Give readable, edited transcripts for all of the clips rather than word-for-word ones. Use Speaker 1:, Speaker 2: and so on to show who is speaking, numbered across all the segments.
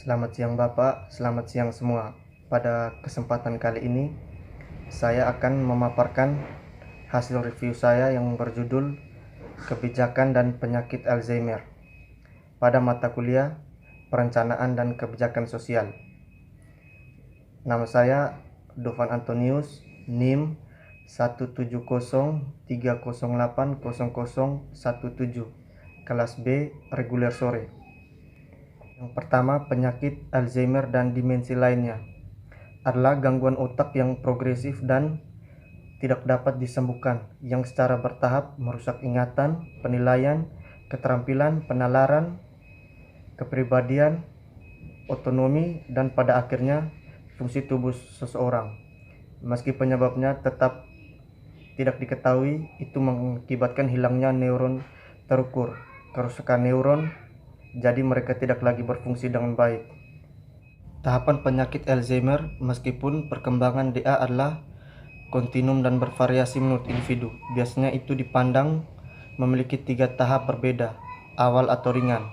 Speaker 1: Selamat siang Bapak, selamat siang semua. Pada kesempatan kali ini, saya akan memaparkan hasil review saya yang berjudul Kebijakan dan Penyakit Alzheimer pada mata kuliah Perencanaan dan Kebijakan Sosial. Nama saya Dofan Antonius, NIM 17030800017, kelas B, reguler sore. Yang pertama, penyakit Alzheimer dan demensi lainnya adalah gangguan otak yang progresif dan tidak dapat disembuhkan, yang secara bertahap merusak ingatan, penilaian, keterampilan, penalaran, kepribadian, otonomi, dan pada akhirnya fungsi tubuh seseorang. Meski penyebabnya tetap tidak diketahui, itu mengakibatkan hilangnya neuron terukur, kerusakan neuron, jadi mereka tidak lagi berfungsi dengan baik. Tahapan penyakit Alzheimer, meskipun perkembangan DA adalah kontinum dan bervariasi menurut individu, biasanya itu dipandang memiliki 3 tahap berbeda, awal atau ringan.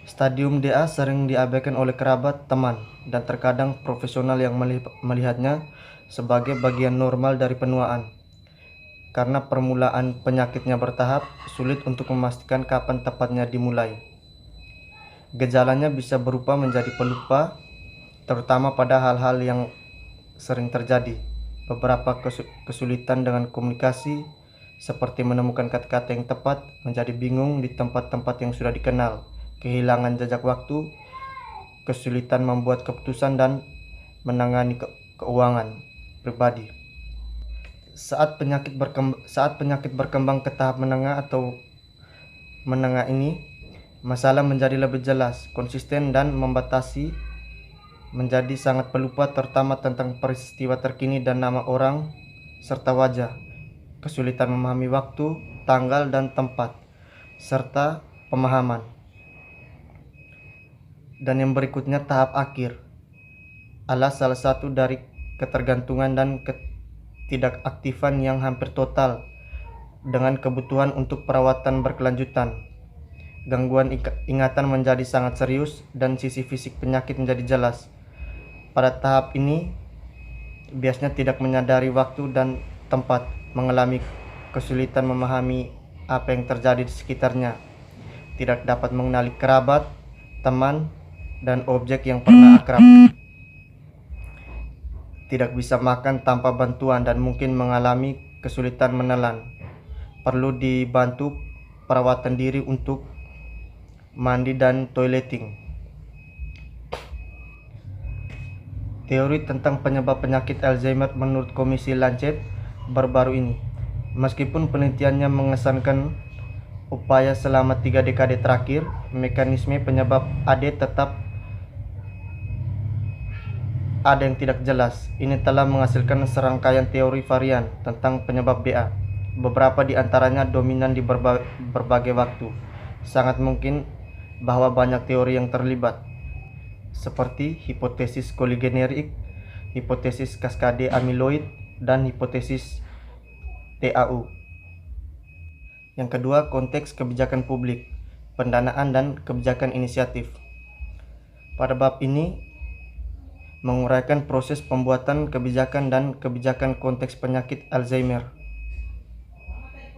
Speaker 1: Stadium DA sering diabaikan oleh kerabat, teman, dan terkadang profesional yang melihatnya sebagai bagian normal dari penuaan. Karena permulaan penyakitnya bertahap, sulit untuk memastikan kapan tepatnya dimulai. Gejalanya bisa berupa menjadi pelupa, terutama pada hal-hal yang sering terjadi. Beberapa kesulitan dengan komunikasi, seperti menemukan kata-kata yang tepat, menjadi bingung di tempat-tempat yang sudah dikenal, kehilangan jejak waktu, kesulitan membuat keputusan, dan menangani keuangan pribadi. Saat penyakit berkembang ke tahap menengah atau menengah ini, masalah menjadi lebih jelas, konsisten, dan membatasi, menjadi sangat pelupa terutama tentang peristiwa terkini dan nama orang serta wajah, kesulitan memahami waktu, tanggal, dan tempat, serta pemahaman. Dan yang berikutnya, tahap akhir adalah salah satu dari ketergantungan dan ketidakaktifan yang hampir total dengan kebutuhan untuk perawatan berkelanjutan. Gangguan ingatan menjadi sangat serius dan sisi fisik penyakit menjadi jelas. Pada tahap ini, biasanya tidak menyadari waktu dan tempat, mengalami kesulitan memahami apa yang terjadi di sekitarnya, tidak dapat mengenali kerabat, teman, dan objek yang pernah akrab, tidak bisa makan tanpa bantuan dan mungkin mengalami kesulitan menelan. Perlu dibantu perawatan diri untuk mandi dan toileting. Teori tentang penyebab penyakit Alzheimer menurut Komisi Lancet baru-baru ini. Meskipun penelitiannya mengesankan upaya selama 3 dekade terakhir, mekanisme penyebab AD tetap ada yang tidak jelas. Ini telah menghasilkan serangkaian teori varian tentang penyebab BA. Beberapa di antaranya dominan di berbagai waktu. Sangat mungkin bahwa banyak teori yang terlibat, seperti hipotesis koligenerik, hipotesis kaskade amiloid, dan hipotesis TAU. Yang kedua, konteks kebijakan publik, pendanaan, dan kebijakan inisiatif. Pada bab ini, menguraikan proses pembuatan kebijakan dan kebijakan konteks penyakit Alzheimer,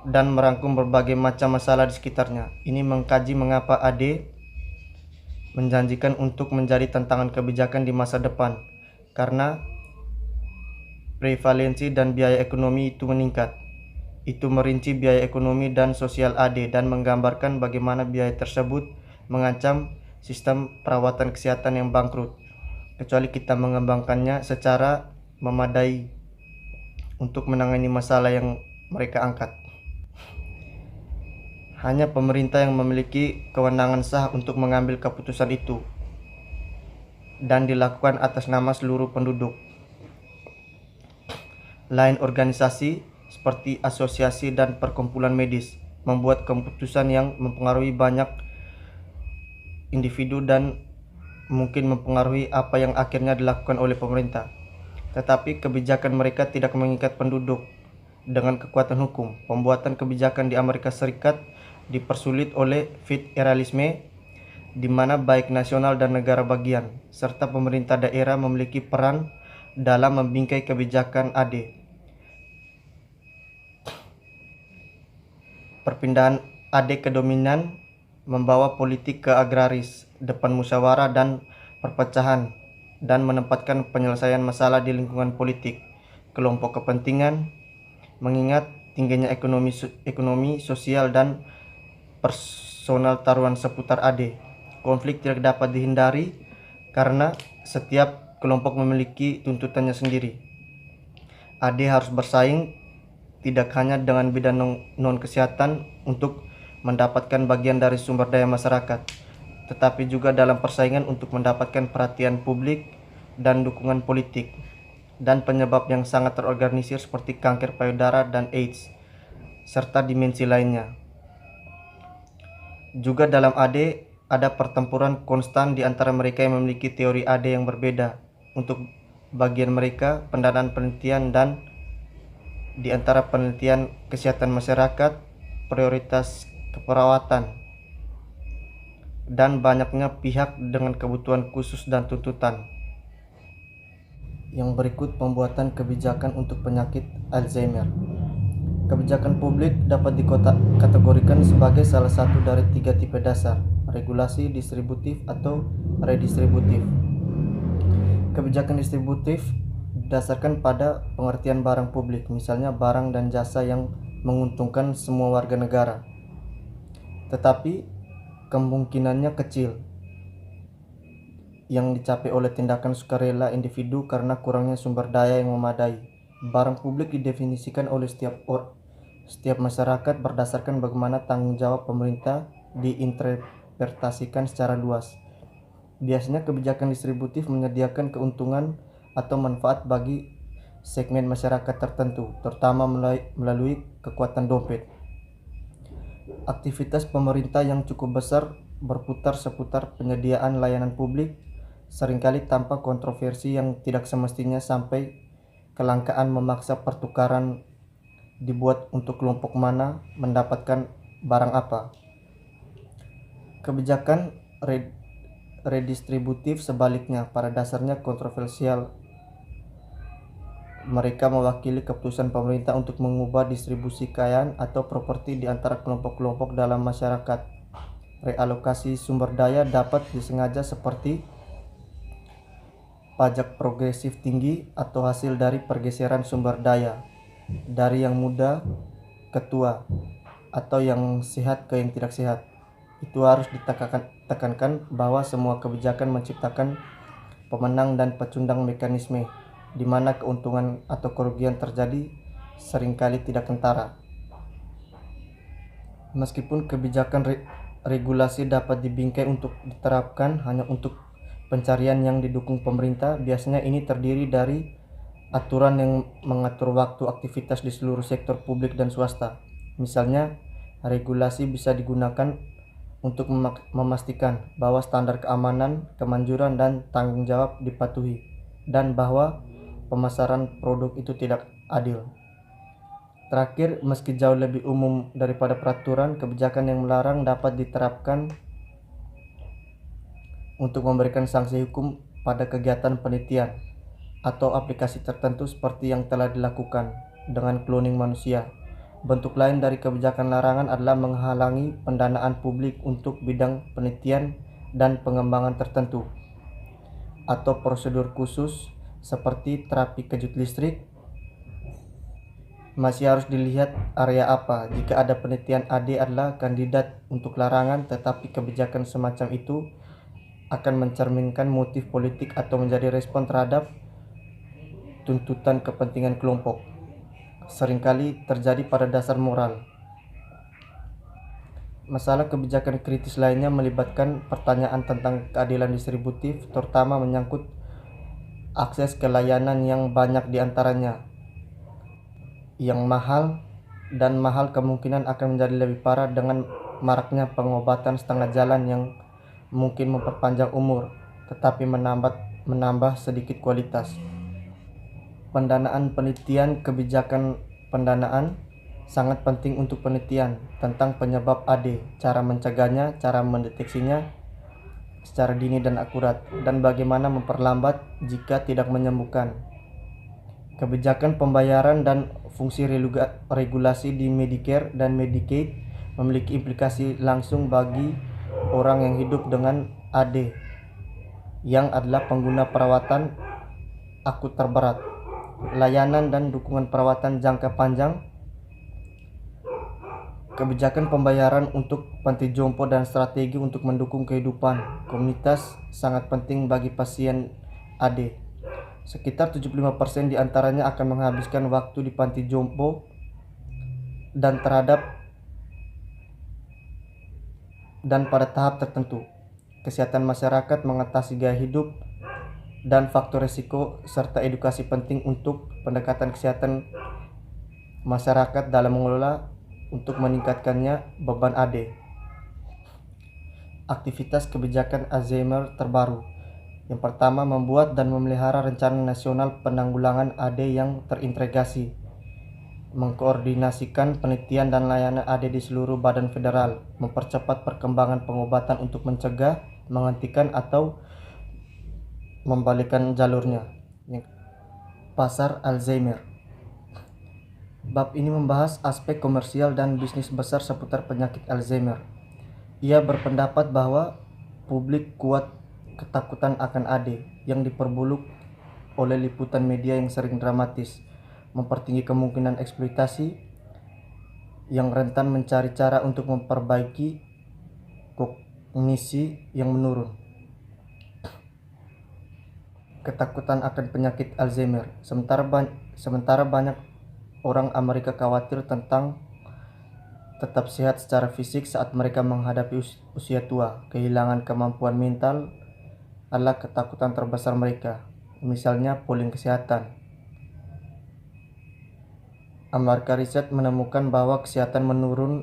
Speaker 1: dan merangkum berbagai macam masalah di sekitarnya. Ini mengkaji mengapa AD menjanjikan untuk menjadi tantangan kebijakan di masa depan, karena prevalensi dan biaya ekonomi itu meningkat. Itu merinci biaya ekonomi dan sosial AD dan menggambarkan bagaimana biaya tersebut mengancam sistem perawatan kesehatan yang bangkrut, kecuali kita mengembangkannya secara memadai untuk menangani masalah yang mereka angkat. Hanya pemerintah yang memiliki kewenangan sah untuk mengambil keputusan itu, dan dilakukan atas nama seluruh penduduk. Lain organisasi seperti asosiasi dan perkumpulan medis membuat keputusan yang mempengaruhi banyak individu dan mungkin mempengaruhi apa yang akhirnya dilakukan oleh pemerintah. Tetapi kebijakan mereka tidak mengikat penduduk dengan kekuatan hukum. Pembuatan kebijakan di Amerika Serikat dipersulit oleh federalisme di mana baik nasional dan negara bagian, serta pemerintah daerah memiliki peran dalam membingkai kebijakan AD. Perpindahan AD ke dominan membawa politik ke agraris, depan musyawarah dan perpecahan, dan menempatkan penyelesaian masalah di lingkungan politik, kelompok kepentingan, mengingat tingginya ekonomi sosial dan personal taruhan seputar AD. Konflik tidak dapat dihindari karena setiap kelompok memiliki tuntutannya sendiri. AD harus bersaing tidak hanya dengan bidang non-kesehatan untuk mendapatkan bagian dari sumber daya masyarakat, tetapi juga dalam persaingan untuk mendapatkan perhatian publik dan dukungan politik, dan penyebab yang sangat terorganisir seperti kanker payudara dan AIDS, serta dimensi lainnya. Juga dalam AD ada pertempuran konstan di antara mereka yang memiliki teori AD yang berbeda. Untuk bagian mereka, pendanaan penelitian dan di antara penelitian kesehatan masyarakat, prioritas keperawatan, dan banyaknya pihak dengan kebutuhan khusus dan tuntutan. Yang berikut pembuatan kebijakan untuk penyakit Alzheimer. Kebijakan publik dapat dikategorikan sebagai salah satu dari 3 tipe dasar: regulasi, distributif, atau redistributif. Kebijakan distributif didasarkan pada pengertian barang publik, misalnya barang dan jasa yang menguntungkan semua warga negara, tetapi kemungkinannya kecil yang dicapai oleh tindakan sukarela individu karena kurangnya sumber daya yang memadai. Barang publik didefinisikan oleh setiap masyarakat berdasarkan bagaimana tanggung jawab pemerintah diinterpretasikan secara luas. Biasanya kebijakan distributif menyediakan keuntungan atau manfaat bagi segmen masyarakat tertentu, terutama melalui kekuatan dompet. Aktivitas pemerintah yang cukup besar berputar seputar penyediaan layanan publik, seringkali tanpa kontroversi yang tidak semestinya sampai kelangkaan memaksa pertukaran dibuat untuk kelompok mana mendapatkan barang apa. Kebijakan redistributif sebaliknya pada dasarnya kontroversial. Mereka mewakili keputusan pemerintah untuk mengubah distribusi kekayaan atau properti di antara kelompok-kelompok dalam masyarakat. Realokasi sumber daya dapat disengaja seperti pajak progresif tinggi atau hasil dari pergeseran sumber daya dari yang muda ke tua atau yang sehat ke yang tidak sehat. Itu harus ditekankan bahwa semua kebijakan menciptakan pemenang dan pecundang mekanisme di mana keuntungan atau kerugian terjadi seringkali tidak kentara. Meskipun kebijakan regulasi dapat dibingkai untuk diterapkan hanya untuk pencarian yang didukung pemerintah, biasanya ini terdiri dari aturan yang mengatur waktu aktivitas di seluruh sektor publik dan swasta. Misalnya, regulasi bisa digunakan untuk memastikan bahwa standar keamanan, kemanjuran, dan tanggung jawab dipatuhi, dan bahwa pemasaran produk itu tidak adil. Terakhir, meski jauh lebih umum daripada peraturan, kebijakan yang melarang dapat diterapkan untuk memberikan sanksi hukum pada kegiatan penelitian atau aplikasi tertentu seperti yang telah dilakukan dengan cloning manusia. Bentuk lain dari kebijakan larangan adalah menghalangi pendanaan publik untuk bidang penelitian dan pengembangan tertentu, atau prosedur khusus seperti terapi kejut listrik. Masih harus dilihat area apa. Jika ada penelitian AD adalah kandidat untuk larangan, tetapi kebijakan semacam itu akan mencerminkan motif politik atau menjadi respon terhadap tuntutan kepentingan kelompok. Seringkali terjadi pada dasar moral. Masalah kebijakan kritis lainnya melibatkan pertanyaan tentang keadilan distributif, terutama menyangkut akses ke layanan yang banyak di antaranya yang mahal, dan mahal kemungkinan akan menjadi lebih parah dengan maraknya pengobatan setengah jalan yang mungkin memperpanjang umur tetapi menambah sedikit kualitas. Pendanaan penelitian. Kebijakan pendanaan sangat penting untuk penelitian tentang penyebab AD, cara mencegahnya, cara mendeteksinya, secara dini dan akurat, dan bagaimana memperlambat jika tidak menyembuhkan. Kebijakan pembayaran dan fungsi regulasi di Medicare dan Medicaid memiliki implikasi langsung bagi orang yang hidup dengan AD, yang adalah pengguna perawatan akut terberat, layanan dan dukungan perawatan jangka panjang. Kebijakan pembayaran untuk panti jompo dan strategi untuk mendukung kehidupan komunitas sangat penting bagi pasien AD. Sekitar 75% diantaranya akan menghabiskan waktu di panti jompo dan pada tahap tertentu. Kesehatan masyarakat, mengatasi gaya hidup dan faktor risiko, serta edukasi penting untuk pendekatan kesehatan masyarakat dalam mengelola untuk meningkatkannya beban AD. Aktivitas kebijakan Alzheimer terbaru. Yang pertama, membuat dan memelihara rencana nasional penanggulangan AD yang terintegrasi, mengkoordinasikan penelitian dan layanan AD di seluruh badan federal, mempercepat perkembangan pengobatan untuk mencegah, menghentikan atau membalikkan jalurnya. Pasar Alzheimer. Bab ini membahas aspek komersial dan bisnis besar seputar penyakit Alzheimer. Ia berpendapat bahwa publik kuat ketakutan akan AD yang diperburuk oleh liputan media yang sering dramatis, mempertinggi kemungkinan eksploitasi yang rentan mencari cara untuk memperbaiki kognisi yang menurun. Ketakutan akan penyakit Alzheimer. Sementara banyak orang Amerika khawatir tentang tetap sehat secara fisik saat mereka menghadapi usia tua, kehilangan kemampuan mental adalah ketakutan terbesar mereka. Misalnya polling kesehatan. Amerika Riset menemukan bahwa kesehatan menurun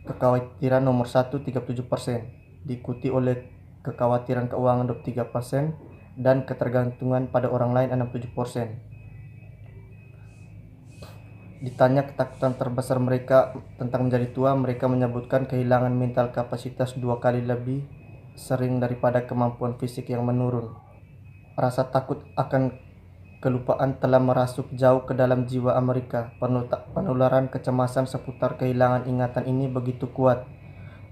Speaker 1: kekhawatiran nomor 1 37%, diikuti oleh kekhawatiran keuangan 23% dan ketergantungan pada orang lain 67%. Ditanya ketakutan terbesar mereka tentang menjadi tua, mereka menyebutkan kehilangan mental kapasitas 2 kali lebih sering daripada kemampuan fisik yang menurun. Rasa takut akan kelupaan telah merasuk jauh ke dalam jiwa Amerika. Penularan kecemasan seputar kehilangan ingatan ini begitu kuat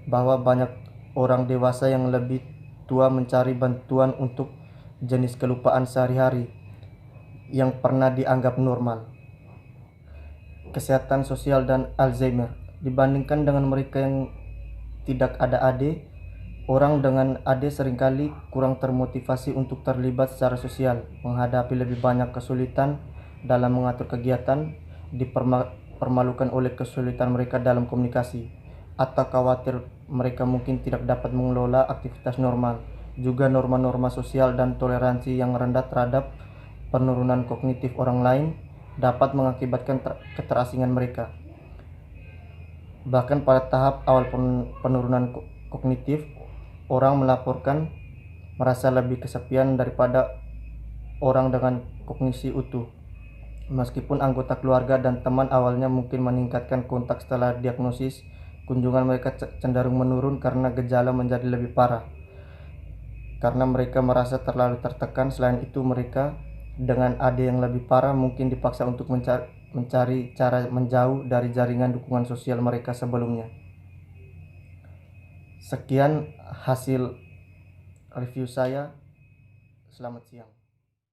Speaker 1: bahwa banyak orang dewasa yang lebih tua mencari bantuan untuk jenis kelupaan sehari-hari yang pernah dianggap normal. Kesehatan sosial dan Alzheimer. Dibandingkan dengan mereka yang tidak ada AD, orang dengan AD seringkali kurang termotivasi untuk terlibat secara sosial, menghadapi lebih banyak kesulitan dalam mengatur kegiatan, dipermalukan oleh kesulitan mereka dalam komunikasi, atau khawatir mereka mungkin tidak dapat mengelola aktivitas normal. Juga norma-norma sosial dan toleransi yang rendah terhadap penurunan kognitif orang lain dapat mengakibatkan keterasingan mereka. Bahkan pada tahap awal penurunan kognitif, orang melaporkan merasa lebih kesepian daripada orang dengan kognisi utuh. Meskipun anggota keluarga dan teman awalnya mungkin meningkatkan kontak setelah diagnosis, kunjungan mereka cenderung menurun karena gejala menjadi lebih parah. Karena mereka merasa terlalu tertekan. Selain itu, mereka dengan AD yang lebih parah mungkin dipaksa untuk mencari cara menjauh dari jaringan dukungan sosial mereka sebelumnya. Sekian hasil review saya. Selamat siang.